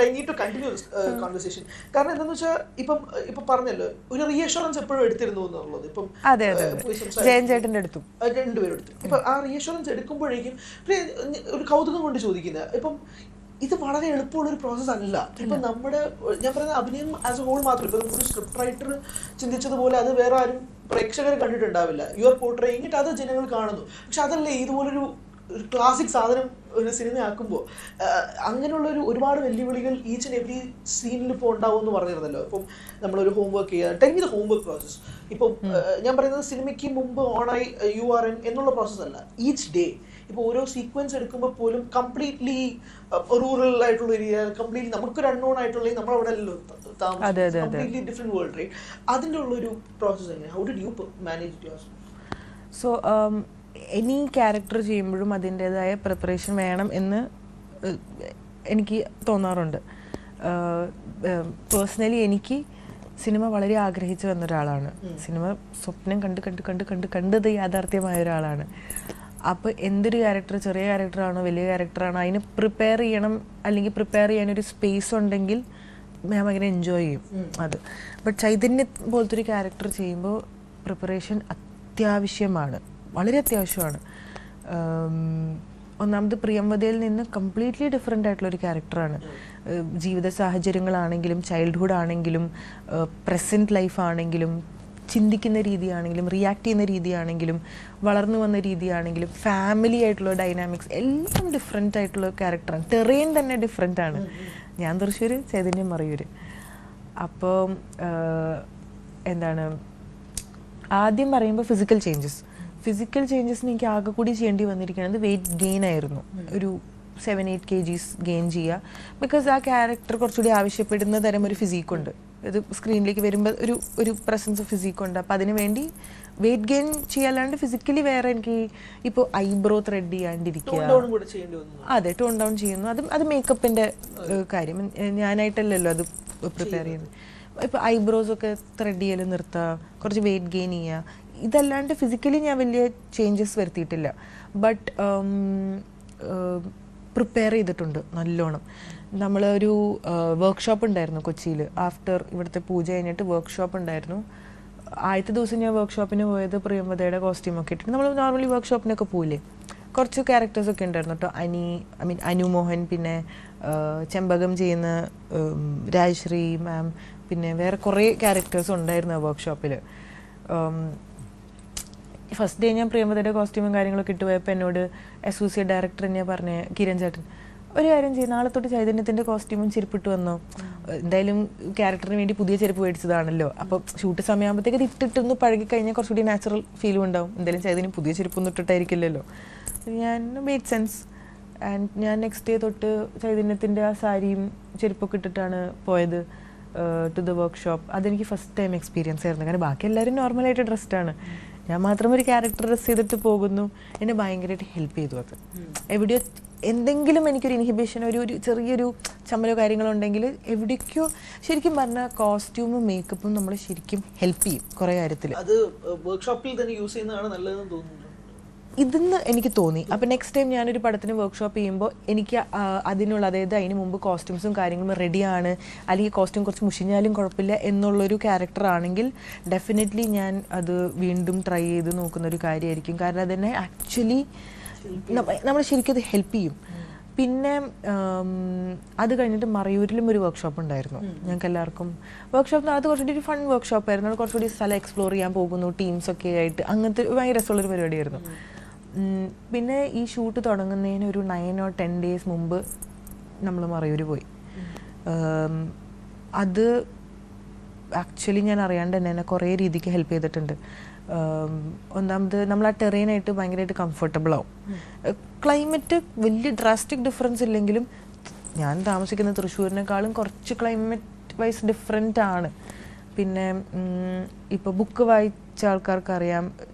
I need to continue conversation. കാരണം എന്താണെന്ന് വെച്ചാൽ ഇപ്പം പറഞ്ഞല്ലോ ഒരു റീഅഷുറൻസ് എപ്പോഴും എടുത്തിരുന്നു എന്നുള്ളത്. ഇപ്പം ജയൻചേട്ടൻ്റെ അടുത്തും രണ്ടുപേരും എടുത്തു. ഇപ്പം ആ റീഅഷുറൻസ് എടുക്കുമ്പോഴേക്കും ഒരു കൗതുകം കൊണ്ട് ചോദിക്കുന്നത്, ഇപ്പം ഇത് വളരെ എളുപ്പമുള്ളൊരു പ്രോസസ്സ് അല്ല. ഇപ്പം നമ്മുടെ ഞാൻ പറയുന്ന അഭിനയം ആസ് എ ഹോൾ മാത്രം, ഇപ്പം ഒരു സ്ക്രിപ്റ്റ് റൈറ്റർ ചിന്തിച്ചതുപോലെ അത് വേറെ ആരും പ്രേക്ഷകർ കണ്ടിട്ടുണ്ടാവില്ല. യു ആർ പോർട്രേയിങ് ഇറ്റ്, അത് ജനങ്ങൾ കാണുന്നു. പക്ഷെ അതല്ലേ ഇതുപോലൊരു ക്ലാസിക് സാധനം ഒരു സിനിമ ആക്കുമ്പോൾ അങ്ങനെയുള്ളൊരു ഒരുപാട് വെല്ലുവിളികൾ ഈച്ച് ആൻഡ് എവറി സീനിൽ ഇപ്പോൾ ഉണ്ടാവും എന്ന് പറഞ്ഞിരുന്നല്ലോ. ഇപ്പം നമ്മളൊരു ഹോംവർക്ക് ചെയ്യുക, tell me the homework process. ഇപ്പം ഞാൻ പറയുന്നത് സിനിമയ്ക്ക് മുമ്പ് ഓണായി യു ആർ എൻ എന്നുള്ള പ്രോസസ്സ് അല്ല, ഈച്ച് ഡേ. ഇപ്പോൾ ഓരോ സീക്വൻസ് എടുക്കുമ്പോൾ പോലും കംപ്ലീറ്റ്ലി റൂറൽ ആയിട്ടുള്ള ഏരിയ, കംപ്ലീറ്റ്ലി നമുക്കൊരു അൺനോൺ ആയിട്ടുള്ള നമ്മളവിടെ അല്ലല്ലോ താമസം, കംപ്ലീറ്റ്ലി ഡിഫറെന്റ് വേൾഡ്, റൈറ്റ്? അതിൻ്റെ ഉള്ളൊരു പ്രോസസ്സ് എങ്ങനെ, how did you manage it yourself? So any character ചെയ്യുമ്പോഴും അതിൻ്റെതായ പ്രിപ്പറേഷൻ വേണം എന്ന് എനിക്ക് തോന്നാറുണ്ട്. പേഴ്സണലി എനിക്ക് സിനിമ വളരെ ആഗ്രഹിച്ചു വന്ന ഒരാളാണ്. സിനിമ സ്വപ്നം കണ്ടത് യാഥാർത്ഥ്യമായ ഒരാളാണ്. അപ്പോൾ എന്തൊരു ക്യാരക്ടർ, ചെറിയ ക്യാരക്ടറാണോ വലിയ ക്യാരക്ടറാണോ, അതിന് പ്രിപ്പയർ ചെയ്യണം, അല്ലെങ്കിൽ പ്രിപ്പയർ ചെയ്യാനൊരു സ്പേസ് ഉണ്ടെങ്കിൽ ഞാൻ ഭയങ്കര എൻജോയ് ചെയ്യും അത്. ബട്ട് ചൈതന്യ പോലത്തെ ഒരു ക്യാരക്ടർ ചെയ്യുമ്പോൾ പ്രിപ്പറേഷൻ അത്യാവശ്യമാണ്, വളരെ അത്യാവശ്യമാണ്. ഒന്നാമത് പ്രിയംവദയിൽ നിന്ന് കംപ്ലീറ്റ്ലി ഡിഫറെൻ്റ് ആയിട്ടുള്ളൊരു ക്യാരക്ടറാണ്. ജീവിത സാഹചര്യങ്ങളാണെങ്കിലും ചൈൽഡ്ഹുഡ് ആണെങ്കിലും പ്രസൻറ്റ് ലൈഫ് ആണെങ്കിലും ചിന്തിക്കുന്ന രീതിയാണെങ്കിലും റിയാക്ട് ചെയ്യുന്ന രീതിയാണെങ്കിലും വളർന്നു വന്ന രീതിയാണെങ്കിലും ഫാമിലി ആയിട്ടുള്ള ഡൈനാമിക്സ് എല്ലാം ഡിഫറെൻ്റ് ആയിട്ടുള്ള ക്യാരക്ടറാണ്. ടെറേൻ തന്നെ ഡിഫറെൻ്റ് ആണ്. ഞാൻ തൃശ്ശൂർ, ചൈതന്യം മറയൂർ. അപ്പോൾ എന്താണ്, ആദ്യം പറയുമ്പോൾ ഫിസിക്കൽ ചേഞ്ചസിന് എനിക്ക് ആകെ കൂടി ചെയ്യേണ്ടി വന്നിരിക്കുന്നത് വെയിറ്റ് ഗെയിൻ ആയിരുന്നു. ഒരു 7-8 kgs ഗെയിൻ ചെയ്യുക. ബിക്കോസ് ആ ക്യാരക്ടർ കുറച്ചുകൂടി ആവശ്യപ്പെടുന്ന തരം ഒരു ഫിസിക്കുണ്ട്. ഇത് സ്ക്രീനിലേക്ക് വരുമ്പോൾ ഒരു പ്രസൻസ് ഓഫ് ഫിസിക്കുണ്ട്. അപ്പോൾ അതിന് വേണ്ടി വെയിറ്റ് ഗെയിൻ ചെയ്യാല്ലാണ്ട് ഫിസിക്കലി വേറെ എനിക്ക് ഇപ്പോൾ ഐബ്രോ ത്രെഡ് ചെയ്യാണ്ടിരിക്കുക, അതെ, ടോൺ ഡൗൺ ചെയ്യുന്നു. അത് മേക്കപ്പിൻ്റെ കാര്യം, ഞാനായിട്ടല്ലല്ലോ അത് പ്രിപ്പയർ ചെയ്യുന്നത്. ഇപ്പോൾ ഐബ്രോസൊക്കെ ത്രെഡ് ചെയ്യൽ നിർത്തുക, കുറച്ച് വെയിറ്റ് ഗെയിൻ ചെയ്യുക. ഇതല്ലാണ്ട് ഫിസിക്കലി ഞാൻ വലിയ ചേഞ്ചസ് വരുത്തിയിട്ടില്ല. ബട്ട് പ്രിപ്പയർ ചെയ്തിട്ടുണ്ട് നല്ലോണം. നമ്മളൊരു വർക്ക്ഷോപ്പ് ഉണ്ടായിരുന്നു കൊച്ചിയിൽ. ആഫ്റ്റർ ഇവിടുത്തെ പൂജ കഴിഞ്ഞിട്ട് വർക്ക്ഷോപ്പ് ഉണ്ടായിരുന്നു. ആദ്യത്തെ ദിവസം ഞാൻ വർക്ക്ഷോപ്പിന് പോയത് പ്രിയംവദയുടെ കോസ്റ്റ്യൂമൊക്കെ ഇട്ടിട്ട് നമ്മൾ നോർമലി വർക്ക്ഷോപ്പിനൊക്കെ പോയില്ലേ, കുറച്ച് ക്യാരക്ടേഴ്സൊക്കെ ഉണ്ടായിരുന്നു കേട്ടോ. അനു മോഹൻ, പിന്നെ ചെമ്പകം ചെയ്യുന്ന രാജശ്രീ മാം, പിന്നെ വേറെ കുറേ ക്യാരക്ടേഴ്സ് ഉണ്ടായിരുന്നു ആ വർക്ക്ഷോപ്പിൽ. ഫസ്റ്റ് ഡേ ഞാൻ പ്രിയംവദയുടെ കോസ്റ്റ്യൂമും കാര്യങ്ങളൊക്കെ ഇട്ട് പോയപ്പോൾ എന്നോട് അസോസിയേറ്റ് ഡയറക്ടർ തന്നെയാണ് പറഞ്ഞത്, കിരൺ ചേട്ടൻ, ഒരു കാര്യം ചെയ്യും, നാളെ തൊട്ട് ചൈതന്യത്തിൻ്റെ കോസ്റ്റ്യൂമും ചെരുപ്പിട്ട് വന്നോ. എന്തായാലും ക്യാരക്ടറിന് വേണ്ടി പുതിയ ചെരുപ്പ് മേടിച്ചതാണല്ലോ, അപ്പോൾ ഷൂട്ട് സമയമാകുമ്പോഴത്തേക്ക് ഇത് ഇട്ടിട്ടൊന്ന് പഴകി കഴിഞ്ഞാൽ കുറച്ചുകൂടി നാച്ചുറൽ ഫീലും ഉണ്ടാവും. എന്തായാലും ചൈതന്യം പുതിയ ചെരുപ്പൊന്നും ഇട്ടിട്ടായിരിക്കില്ലല്ലോ. ഞാൻ മെയ്ഡ് സെൻസ്. ആൻഡ് ഞാൻ നെക്സ്റ്റ് ഡേ തൊട്ട് ചൈതന്യത്തിൻ്റെ ആ സാരിയും ചെരുപ്പൊക്കെ ഇട്ടിട്ടാണ് പോയത് ടു ദ വർക്ക്ഷോപ്പ്. അതെനിക്ക് ഫസ്റ്റ് ടൈം എക്സ്പീരിയൻസ് ആയിരുന്നു. കാരണം ബാക്കി എല്ലാവരും നോർമലായിട്ട് ഡ്രസ്ഡാണ്, ഞാൻ മാത്രം ഒരു ക്യാരക്ടർ ഡ്രസ് ചെയ്തിട്ട് പോകുന്നു. എന്നെ ഭയങ്കരമായിട്ട് ഹെൽപ്പ് ചെയ്തു. അത് എവിടെയോ എന്തെങ്കിലും എനിക്കൊരു ഇൻഹിബിഷൻ, ഒരു ചെറിയൊരു ചമ്മലോ കാര്യങ്ങളോ ഉണ്ടെങ്കിൽ എവിടേക്കോ ശരിക്കും പറഞ്ഞാൽ കോസ്റ്റ്യൂമും മേക്കപ്പും നമ്മൾ ശരിക്കും ഹെൽപ്പ് ചെയ്യും കുറേ കാര്യത്തിൽ. അത് വർക്ക്ഷോപ്പിൽ തന്നെ യൂസ് ചെയ്യുന്നതാണ് നല്ലതെന്ന് തോന്നുന്നു. ഇതെന്ന് എനിക്ക് തോന്നി. അപ്പോൾ നെക്സ്റ്റ് ടൈം ഞാനൊരു പടത്തിന് വർക്ക്ഷോപ്പ് ചെയ്യുമ്പോൾ എനിക്ക് അതിനുള്ള, അതായത് അതിന് മുമ്പ് കോസ്റ്റ്യൂംസും കാര്യങ്ങളും റെഡിയാണ്, അല്ലെങ്കിൽ കോസ്റ്റ്യൂം കുറച്ച് മുഷിഞ്ഞാലും കുഴപ്പമില്ല എന്നുള്ളൊരു ക്യാരക്ടർ ആണെങ്കിൽ ഡെഫിനറ്റ്ലി ഞാൻ അത് വീണ്ടും ട്രൈ ചെയ്ത് നോക്കുന്ന ഒരു കാര്യമായിരിക്കും. കാരണം അതെന്നെ ആക്ച്വലി നമ്മൾ ശരിക്കും അത് ഹെൽപ്പ് ചെയ്യും. പിന്നെ അത് കഴിഞ്ഞിട്ട് മറയൂരിലും ഒരു വർക്ക്ഷോപ്പ് ഉണ്ടായിരുന്നു ഞങ്ങൾക്ക് എല്ലാവർക്കും. വർക്ക്ഷോപ്പ് അത് കുറച്ചുകൂടി ഒരു ഫൺ വർക്ക്ഷോപ്പ് ആയിരുന്നു. അത് കുറച്ചുകൂടി സ്ഥലം എക്സ്പ്ലോർ ചെയ്യാൻ പോകുന്നു ടീംസൊക്കെ ആയിട്ട്, അങ്ങനത്തെ ഭയങ്കര രസമുള്ളൊരു പരിപാടിയായിരുന്നു. പിന്നെ ഈ ഷൂട്ട് തുടങ്ങുന്നതിന് ഒരു 9 or 10 days മുമ്പ് നമ്മൾ മറയൂർ പോയി. അത് ആക്ച്വലി ഞാൻ അറിയാണ്ട് തന്നെ എന്നെ കുറേ രീതിക്ക് ഹെൽപ്പ് ചെയ്തിട്ടുണ്ട്. ഒന്നാമത് നമ്മൾ ആ ടെറേനായിട്ട് ഭയങ്കരമായിട്ട് കംഫർട്ടബിൾ ആവും. ക്ലൈമറ്റ് വലിയ ഡ്രാസ്റ്റിക് ഡിഫറൻസ് ഇല്ലെങ്കിലും ഞാൻ താമസിക്കുന്ന തൃശ്ശൂരിനേക്കാളും കുറച്ച് ക്ലൈമറ്റ് വൈസ് ഡിഫറെൻ്റ് ആണ്. പിന്നെ ഇപ്പോൾ ബുക്ക് വായിച്ച ആൾക്കാർക്കറിയാം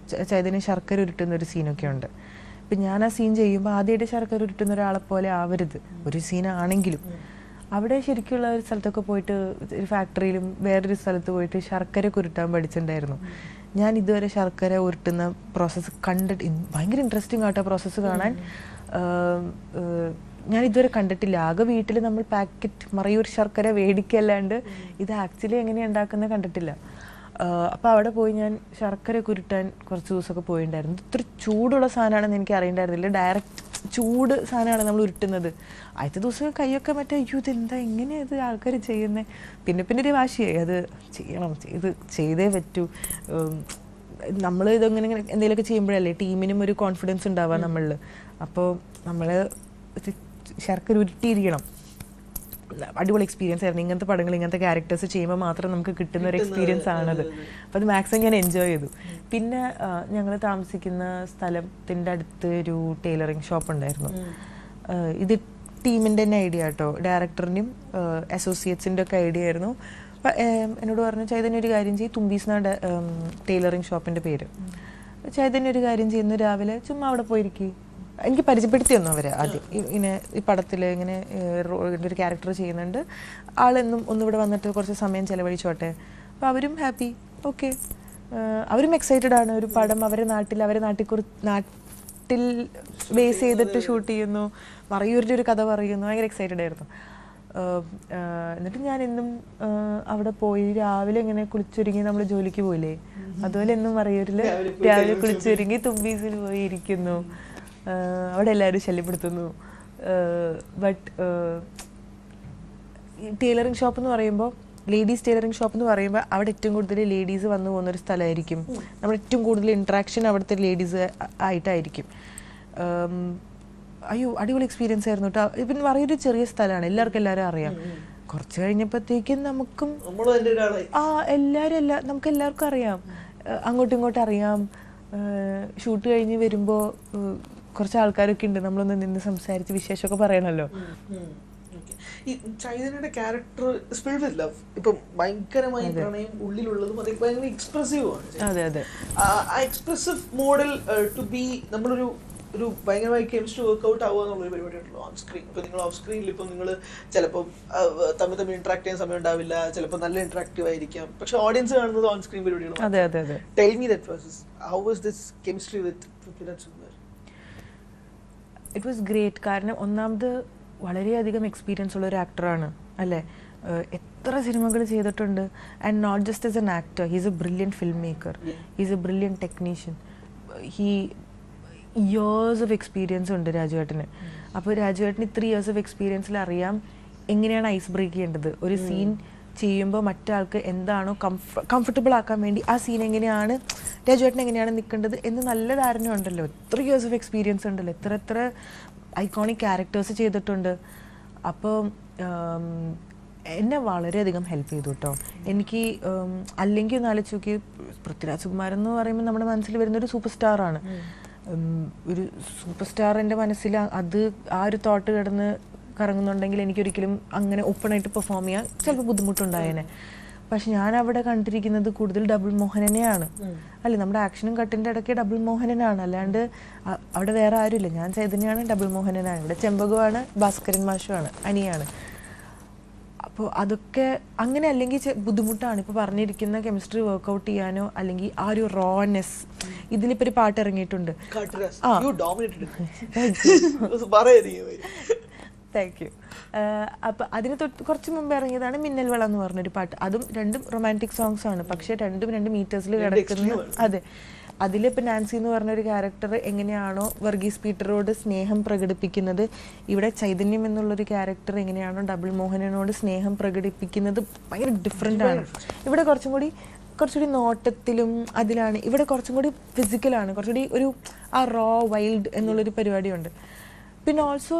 ചൈതന്യം ശർക്കര ഉരുട്ടുന്നൊരു സീനൊക്കെ ഉണ്ട്. ഇപ്പം ഞാൻ ആ സീൻ ചെയ്യുമ്പോൾ ആദ്യമായിട്ട് ശർക്കര ഉരുട്ടുന്ന ഒരാളെ പോലെ ആവരുത് ഒരു സീനാണെങ്കിലും. അവിടെ ശരിക്കുള്ള ഒരു സ്ഥലത്തൊക്കെ പോയിട്ട്, ഒരു ഫാക്ടറിയിലും വേറൊരു സ്ഥലത്ത് പോയിട്ട് ശർക്കര ഉരുട്ടാൻ പഠിച്ചിട്ടുണ്ടായിരുന്നു. ഞാൻ ഇതുവരെ ശർക്കര ഉരുട്ടുന്ന പ്രോസസ്സ് കണ്ടിട്ട് ഭയങ്കര ഇൻട്രസ്റ്റിംഗ് ആട്ടോ പ്രോസസ്സ് കാണാൻ. ഞാൻ ഇതുവരെ കണ്ടിട്ടില്ല. ആകെ വീട്ടിൽ നമ്മൾ പാക്കറ്റ് മറയൂർ ശർക്കര മേടിക്കല്ലാണ്ട് ഇത് ആക്ച്വലി എങ്ങനെയാണ് ഉണ്ടാക്കുന്നത് കണ്ടിട്ടില്ല. അപ്പോൾ അവിടെ പോയി ഞാൻ ശർക്കര ഉരുട്ടാൻ കുറച്ച് ദിവസമൊക്കെ പോയിട്ടുണ്ടായിരുന്നു. ഇത്ര ചൂടുള്ള സാധനമാണെന്ന് എനിക്ക് അറിയണ്ടായിരുന്നില്ല. ഡയറക്റ്റ് ചൂട് സാധനമാണ് നമ്മൾ ഉരുട്ടുന്നത്. ആദ്യത്തെ ദിവസം കൈയൊക്കെ മറ്റേ അയ്യോ ഇതെന്താ എങ്ങനെയാണ് ഇത് ആൾക്കാർ ചെയ്യുന്നത്. പിന്നെ ഒരു വാശിയായി, അത് ചെയ്യണം, ചെയ്തേ പറ്റൂ. നമ്മൾ ഇതെങ്ങനെ എന്തെങ്കിലുമൊക്കെ ചെയ്യുമ്പോഴല്ലേ ടീമിനും ഒരു കോൺഫിഡൻസ് ഉണ്ടാവുക നമ്മളിൽ. അപ്പോൾ നമ്മൾ ശർക്കര ഉരുട്ടിയിരിക്കണം. അടിപൊളി എക്സ്പീരിയൻസ് ആയിരുന്നു. ഇങ്ങനത്തെ പടങ്ങൾ, ഇങ്ങനത്തെ ക്യാരക്ടേഴ്സ് ചെയ്യുമ്പോൾ മാത്രം നമുക്ക് കിട്ടുന്ന ഒരു എക്സ്പീരിയൻസ് ആണത്. അപ്പോൾ അത് മാക്സിമം ഞാൻ എൻജോയ് ചെയ്തു. പിന്നെ ഞങ്ങൾ താമസിക്കുന്ന സ്ഥലത്തിൻ്റെ അടുത്ത് ഒരു ടൈലറിങ് ഷോപ്പ് ഉണ്ടായിരുന്നു. ഇത് ടീമിൻ്റെ തന്നെ ഐഡിയ കേട്ടോ, ഡയറക്ടറിൻ്റെയും അസോസിയേറ്റ്സിൻ്റെ ഒക്കെ ഐഡിയ ആയിരുന്നു. അപ്പം എന്നോട് പറഞ്ഞു ചൈതന്യ ഒരു കാര്യം ചെയ്യും, തുമ്പീസ് എന്നാണ് ടൈലറിങ് ഷോപ്പിൻ്റെ പേര്. ചൈതന്യ ഒരു കാര്യം ചെയ്യുന്നു, രാവിലെ ചുമ്മാ അവിടെ പോയിരിക്കും. എനിക്ക് പരിചയപ്പെടുത്തി തന്നു അവർ ആദ്യം. ഇങ്ങനെ ഈ പടത്തിൽ ഇങ്ങനെ ഒരു ക്യാരക്ടർ ചെയ്യുന്നുണ്ട്, ആളെന്നും ഒന്നിവിടെ വന്നിട്ട് കുറച്ച് സമയം ചിലവഴിച്ചോട്ടെ. അപ്പോൾ അവരും ഹാപ്പി, ഓക്കെ. അവരും എക്സൈറ്റഡ് ആണ്. ഒരു പടം അവരെ നാട്ടിൽ ബേസ് ചെയ്തിട്ട് ഷൂട്ട് ചെയ്യുന്നു, മറയൂരിൻ്റെ ഒരു കഥ പറയുന്നു. ഭയങ്കര എക്സൈറ്റഡ് ആയിരുന്നു. എന്നിട്ട് ഞാൻ എന്നും അവിടെ പോയി രാവിലെ ഇങ്ങനെ കുളിച്ചൊരുങ്ങി നമ്മൾ ജോലിക്ക് പോയില്ലേ, അതുപോലെ എന്നും മറയൂരിൽ രാവിലെ കുളിച്ചൊരുങ്ങി തുമ്പീസിൽ പോയി ഇരിക്കുന്നു. അവിടെ എല്ലാവരും ശല്യപ്പെടുത്തുന്നു. ബട്ട് ടൈലറിങ് ഷോപ്പ് എന്ന് പറയുമ്പോൾ, ലേഡീസ് ടൈലറിങ് ഷോപ്പ് എന്ന് പറയുമ്പോൾ അവിടെ ഏറ്റവും കൂടുതൽ ലേഡീസ് വന്നു പോകുന്നൊരു സ്ഥലമായിരിക്കും. നമ്മൾ ഏറ്റവും കൂടുതൽ ഇൻട്രാക്ഷൻ അവിടുത്തെ ലേഡീസ് ആയിട്ടായിരിക്കും. അയ്യോ അടിപൊളി എക്സ്പീരിയൻസ് ആയിരുന്നു കേട്ടോ. പിന്നെ പറയുന്നൊരു ചെറിയ സ്ഥലമാണ്, എല്ലാവരും അറിയാം. കുറച്ച് കഴിഞ്ഞപ്പോഴത്തേക്കും നമുക്കും നമുക്ക് എല്ലാവർക്കും അറിയാം, അങ്ങോട്ടും ഇങ്ങോട്ടും അറിയാം. ഷൂട്ട് കഴിഞ്ഞ് വരുമ്പോൾ കുറച്ച് ആൾക്കാരൊക്കെ ഉണ്ട്, നമ്മളൊന്ന് നിന്ന് സംസാരിച്ച് വിശേഷമൊക്കെ പറയണല്ലോ. ഈ ചൈതന്യയുടെ ക്യാരക്ടർ സ്പിൽഡ് വിത്ത് ലവ്, ഇപ്പം ഭയങ്കരമായി പ്രണയം ഉള്ളിലുള്ളതും അത് ഭയങ്കര എക്സ്പ്രസീവ് ആണ്. അതെ അതെ, ആ എക്സ്പ്രസീവ് മോഡൽ ടു ബി നമ്മളൊരു ഭയങ്കരമായി കെമിസ്ട്രി വർക്ക്ഔട്ട് ആവുക എന്നുള്ളൊരു പരിപാടിയാണല്ലോ ഓൺ സ്ക്രീൻ. ഇപ്പം നിങ്ങൾ ഓഫ് സ്ക്രീനിൽ ഇപ്പം നിങ്ങൾ ചിലപ്പോൾ തമ്മിൽ ഇന്ററാക്ട് ചെയ്യാൻ സമയം ഉണ്ടാവില്ല, ചിലപ്പോൾ നല്ല ഇന്ററാക്റ്റീവ് ആയിരിക്കാം, പക്ഷെ ഓഡിയൻസ് കാണുന്നത് ഓൺ സ്ക്രീൻ പരിപാടികളാണ്. അതെ അതെ അതെ. Tell me that process, how was this chemistry with Prithviraj Sukumar? It was great. കാരണം ഒന്നാമത് വളരെയധികം എക്സ്പീരിയൻസ് ഉള്ള ഒരു ആക്ടറാണ് അല്ലേ. എത്ര സിനിമകൾ ചെയ്തിട്ടുണ്ട്. And not just as an actor, he's a brilliant film maker, he's a brilliant technician. Years of experience ഉണ്ട് രാജുവേട്ടന്. അപ്പോൾ രാജുവേട്ടന് 3 years ഓഫ് എക്സ്പീരിയൻസിൽ അറിയാം എങ്ങനെയാണ് ഐസ് ബ്രേക്ക് ചെയ്യേണ്ടത്. ഒരു സീൻ ചെയ്യുമ്പോൾ മറ്റാൾക്ക് എന്താണോ കംഫർട്ടബിൾ ആക്കാൻ വേണ്ടി ആ സീൻ എങ്ങനെയാണ്, രാജുവേട്ടൻ എങ്ങനെയാണ് നിൽക്കേണ്ടത് എന്ന് നല്ല ധാരണ ഉണ്ടല്ലോ. 3 years ഓഫ് എക്സ്പീരിയൻസ് ഉണ്ടല്ലോ, എത്ര ഐക്കോണിക് ക്യാരക്ടേഴ്സ് ചെയ്തിട്ടുണ്ട്. അപ്പോൾ എന്നെ വളരെയധികം ഹെൽപ്പ് ചെയ്തു കേട്ടോ. എനിക്ക് അല്ലെങ്കിൽ ഒന്ന് ആലോചിച്ച് നോക്കി, പൃഥ്വിരാജ് സുകുമാരൻ എന്ന് പറയുമ്പോൾ നമ്മുടെ മനസ്സിൽ വരുന്നൊരു സൂപ്പർ സ്റ്റാറാണ്. ഒരു സൂപ്പർ സ്റ്റാറിൻ്റെ മനസ്സിൽ അത് ആ ഒരു തോട്ട് കിടന്ന് കറങ്ങുന്നുണ്ടെങ്കിൽ എനിക്കൊരിക്കലും അങ്ങനെ ഓപ്പണായിട്ട് പെർഫോം ചെയ്യാൻ ചിലപ്പോൾ ബുദ്ധിമുട്ടുണ്ടായേനെ. പക്ഷെ ഞാൻ അവിടെ കണ്ടിരിക്കുന്നത് കൂടുതൽ ഡബിൾ മോഹനനെയാണ്. അല്ലേ, നമ്മുടെ ആക്ഷനും കട്ടിൻ്റെ ഇടയ്ക്ക് ഡബിൾ മോഹനനാണ്, അല്ലാണ്ട് അവിടെ വേറെ ആരുമില്ല. ഞാൻ ചൈതന്യമാണ്, ഡബിൾ മോഹനനാണ്. ഇവിടെ ചെമ്പകമാണ്, ഭാസ്കരൻ മാഷുമാണ്, അനിയാണ്. അപ്പോൾ അതൊക്കെ അങ്ങനെ അല്ലെങ്കിൽ ബുദ്ധിമുട്ടാണ്. ഇപ്പോൾ പറഞ്ഞിരിക്കുന്ന കെമിസ്ട്രി വർക്ക്ഔട്ട് ചെയ്യാനോ അല്ലെങ്കിൽ ആ ഒരു റോനെസ്. ഇതിലിപ്പോൾ ഒരു പാട്ട് ഇറങ്ങിയിട്ടുണ്ട്. Thank you. അപ്പം അതിന് കുറച്ച് മുമ്പ് ഇറങ്ങിയതാണ് മിന്നൽ വള എന്ന് പറഞ്ഞൊരു പാട്ട്. അതും രണ്ടും റൊമാൻറ്റിക് സോങ്സ് ആണ്, പക്ഷേ രണ്ട് മീറ്റേഴ്സിൽ കിടക്കുന്ന. അതെ, അതിലിപ്പോൾ നാൻസി എന്ന് പറഞ്ഞൊരു ക്യാരക്ടർ എങ്ങനെയാണോ വർഗീസ് പീറ്ററോട് സ്നേഹം പ്രകടിപ്പിക്കുന്നത്, ഇവിടെ ചൈതന്യം എന്നുള്ളൊരു ക്യാരക്ടർ എങ്ങനെയാണോ ഡബിൾ മോഹനനോട് സ്നേഹം പ്രകടിപ്പിക്കുന്നത് ഭയങ്കര ഡിഫറെൻ്റ് ആണ്. ഇവിടെ കുറച്ചുകൂടി നോട്ടത്തിലും അതിലാണ്. ഇവിടെ കുറച്ചും കൂടി ഫിസിക്കലാണ്, കുറച്ചുകൂടി ഒരു ആ റോ വൈൽഡ് എന്നുള്ളൊരു പരിപാടിയുണ്ട്. പിന്നെ ഓൾസോ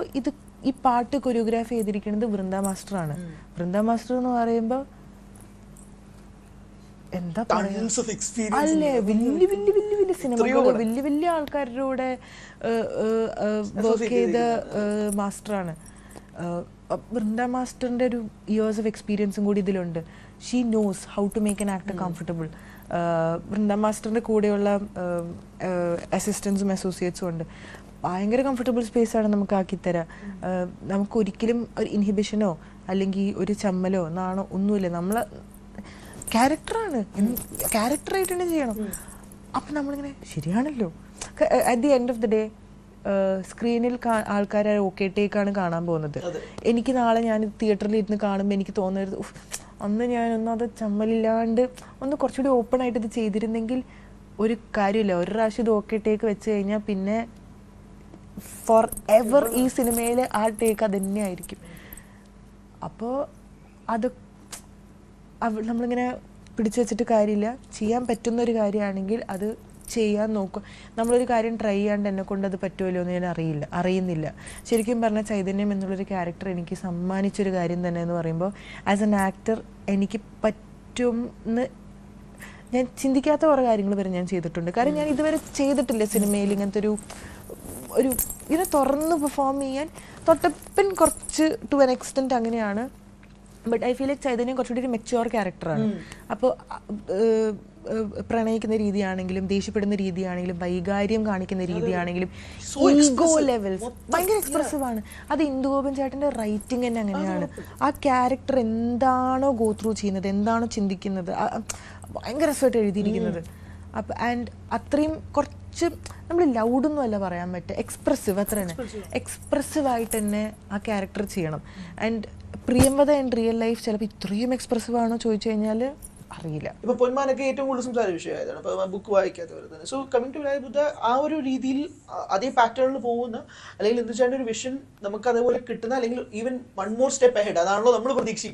ഈ പാട്ട് കൊറിയോഗ്രാഫി ചെയ്തിരിക്കുന്നത് വൃന്ദ മാസ്റ്ററാണ്. വൃന്ദ മാസ്റ്റർ എന്ന് പറയുമ്പോൾ എന്താ പറയുക, അല്ലേ, വലിയ സിനിമകൾ വലിയ ആൾക്കാരുടെ കൂടെ വർക്ക് ചെയ്ത മാസ്റ്ററാണ്. വൃന്ദ മാസ്റ്ററിൻ്റെ ഒരു ഇയേഴ്സ് ഓഫ് എക്സ്പീരിയൻസും കൂടി ഇതിലുണ്ട്. She knows how to make an actor comfortable. Vrinda മാസ്റ്ററിൻ്റെ കൂടെയുള്ള അസിസ്റ്റൻസും അസോസിയേറ്റ്സും ഉണ്ട്. ഭയങ്കര കംഫർട്ടബിൾ സ്പേസാണ് നമുക്ക് ആക്കിത്തരാം. നമുക്ക് ഒരിക്കലും ഒരു ഇൻഹിബിഷനോ അല്ലെങ്കിൽ ഒരു ചമ്മലോ നാണോ ഒന്നുമില്ല. നമ്മൾ ക്യാരക്ടറാണ്, ക്യാരക്ടറായിട്ട് തന്നെ ചെയ്യണം. അപ്പം നമ്മളിങ്ങനെ ശരിയാണല്ലോ. At the end of the day സ്ക്രീനിൽ ആൾക്കാർ ഓക്കെ ടേക്കാണ് കാണാൻ പോകുന്നത്. എനിക്ക് നാളെ ഞാൻ തിയേറ്ററിൽ ഇരുന്ന് കാണുമ്പോൾ എനിക്ക് തോന്നരുത് അന്ന് ഞാനൊന്നും അത് ചമ്മലില്ലാണ്ട് ഒന്ന് കുറച്ചുകൂടി ഓപ്പൺ ആയിട്ട് ഇത് ചെയ്തിരുന്നെങ്കിൽ ഒരു കാര്യമില്ല. ഒരു പ്രാവശ്യം ഇത് ഓക്കെ ടേക്ക് വെച്ച് കഴിഞ്ഞാൽ പിന്നെ ഫോർ എവർ ഈ സിനിമയിൽ ആ ടേക്ക് അത് തന്നെ ആയിരിക്കും. അപ്പോൾ അത് നമ്മളിങ്ങനെ പിടിച്ചു വെച്ചിട്ട് കാര്യമില്ല. ചെയ്യാൻ പറ്റുന്ന ഒരു കാര്യമാണെങ്കിൽ അത് ചെയ്യാൻ നോക്കും. നമ്മളൊരു കാര്യം ട്രൈ ചെയ്യാണ്ട് എന്നെ കൊണ്ട് അത് പറ്റുമല്ലോ എന്ന് ഞാൻ അറിയുന്നില്ല. ശരിക്കും പറഞ്ഞാൽ ചൈതന്യം എന്നുള്ളൊരു ക്യാരക്ടർ എനിക്ക് സമ്മാനിച്ചൊരു കാര്യം തന്നെ എന്ന് പറയുമ്പോൾ ആസ് എൻ ആക്ടർ എനിക്ക് പറ്റുമെന്ന് ഞാൻ ചിന്തിക്കാത്ത കുറേ കാര്യങ്ങൾ വരെ ഞാൻ ചെയ്തിട്ടുണ്ട്. കാരണം ഞാൻ ഇതുവരെ ചെയ്തിട്ടില്ല സിനിമയിൽ ഇങ്ങനത്തെ ഒരു ഇങ്ങനെ തുറന്ന് പെർഫോം ചെയ്യാൻ. തൊട്ടപ്പൻ കുറച്ച് ടു എൻ എക്സ്റ്റെൻറ്റ് അങ്ങനെയാണ്. ബട്ട് ഐ ഫീൽ ലൈക്ക് ചൈതന്യം കുറച്ചുകൂടി ഒരു മെച്യൂർ ക്യാരക്ടറാണ്. അപ്പോൾ പ്രണയിക്കുന്ന രീതിയാണെങ്കിലും ദേഷ്യപ്പെടുന്ന രീതിയാണെങ്കിലും വൈകാര്യം കാണിക്കുന്ന രീതിയാണെങ്കിലും ഈഗോ ലെവൽസ് ഭയങ്കര എക്സ്പ്രസീവ് ആണ്. അത് ഇന്ദുഗോപൻ ചേട്ടൻ്റെ റൈറ്റിംഗ് തന്നെ അങ്ങനെയാണ്. ആ ക്യാരക്ടർ എന്താണോ ഗോ ത്രൂ ചെയ്യുന്നത്, എന്താണോ ചിന്തിക്കുന്നത്, ഭയങ്കര രസമായിട്ട് എഴുതിയിരിക്കുന്നത്. അപ്പം ആൻഡ് അത്രയും കുറച്ച് നമ്മൾ ലൗഡൊന്നും അല്ല പറയാൻ പറ്റുക, എക്സ്പ്രസീവ്, അത്ര തന്നെ എക്സ്പ്രസീവായിട്ട് തന്നെ ആ ക്യാരക്ടർ ചെയ്യണം. And Priyamvada and real life ചിലപ്പോൾ ഇത്രയും എക്സ്പ്രസീവ് ആണോ ചോദിച്ചു കഴിഞ്ഞാൽ അറിയില്ല. ഇപ്പൊ പൊന്മാനൊക്കെ ഏറ്റവും കൂടുതൽ സംസാര വിഷയമായതാണ്, അപ്പൊ ബുക്ക് വായിക്കാത്തവർ തന്നെ. സോ കമ്മിങ് ടു ബുദ്ധ ആ ഒരു രീതിയിൽ അതേ പാറ്റേണിൽ പോകുന്ന, അല്ലെങ്കിൽ എന്താ വെച്ചാൽ ഒരു വിഷൻ നമുക്ക് അതേപോലെ കിട്ടുന്ന, അല്ലെങ്കിൽ even one more step ahead, അതാണല്ലോ നമ്മൾ പ്രതീക്ഷിക്കുന്നത്.